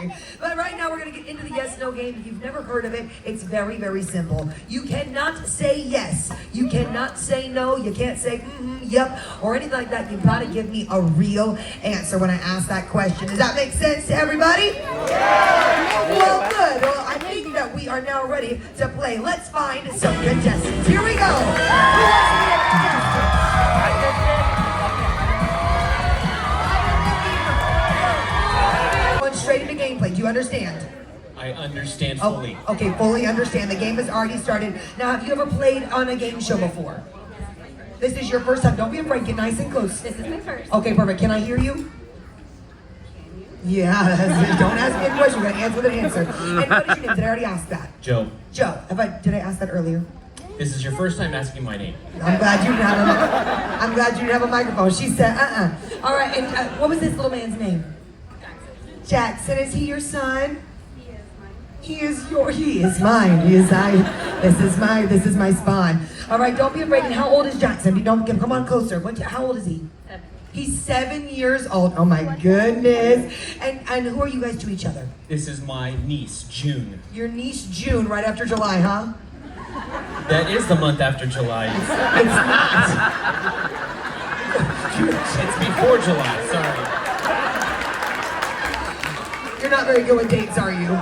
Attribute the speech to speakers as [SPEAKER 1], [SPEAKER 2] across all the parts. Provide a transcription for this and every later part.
[SPEAKER 1] me. But right now we're going to get into the yes-no game. If you've never heard of it, it's very, very simple. You cannot say yes. You cannot say no. You can't say yep, or anything like that. You've got to give me a real answer when I ask that question. Does that make sense to everybody? Yeah. Well, good. Well, I think that we are now ready to play Let's Find Some Contestants. Here we go. Who wants to be a contestant? Straight into gameplay. Do you understand?
[SPEAKER 2] I understand fully.
[SPEAKER 1] Oh, okay, fully understand. The game has already started. Now, have you ever played on a game show before? This is your first time. Don't be afraid. Get nice and close.
[SPEAKER 3] This is my first.
[SPEAKER 1] Okay, perfect. Can I hear you? Yeah, don't ask me a question. You're going to answer with an answer. And what is your name? Did I already ask that?
[SPEAKER 2] Joe.
[SPEAKER 1] Joe. Did I ask that earlier?
[SPEAKER 2] This is your first time asking my name.
[SPEAKER 1] I'm glad you didn't have a microphone. She said, All right, and what was this little man's name? Jackson, is he your son? He is mine. He is mine. This is my spawn. All right, don't be afraid. And how old is Jackson? Come on closer. How old is he?
[SPEAKER 3] 7.
[SPEAKER 1] He's 7 years old. Oh my goodness. And who are you guys to each other?
[SPEAKER 2] This is my niece, June.
[SPEAKER 1] Your niece June, right after July, huh?
[SPEAKER 2] That is the month after July.
[SPEAKER 1] It's not.
[SPEAKER 2] It's before July, sorry.
[SPEAKER 1] You're not very good with dates, are you?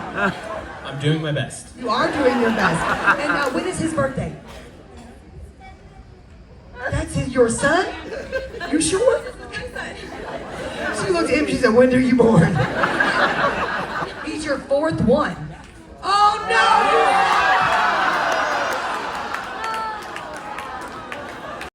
[SPEAKER 2] I'm doing my best.
[SPEAKER 1] You are doing your best. And when is his birthday? That's your son? You sure? She looked at him, she said, when are you born? He's your 4th one. Oh no!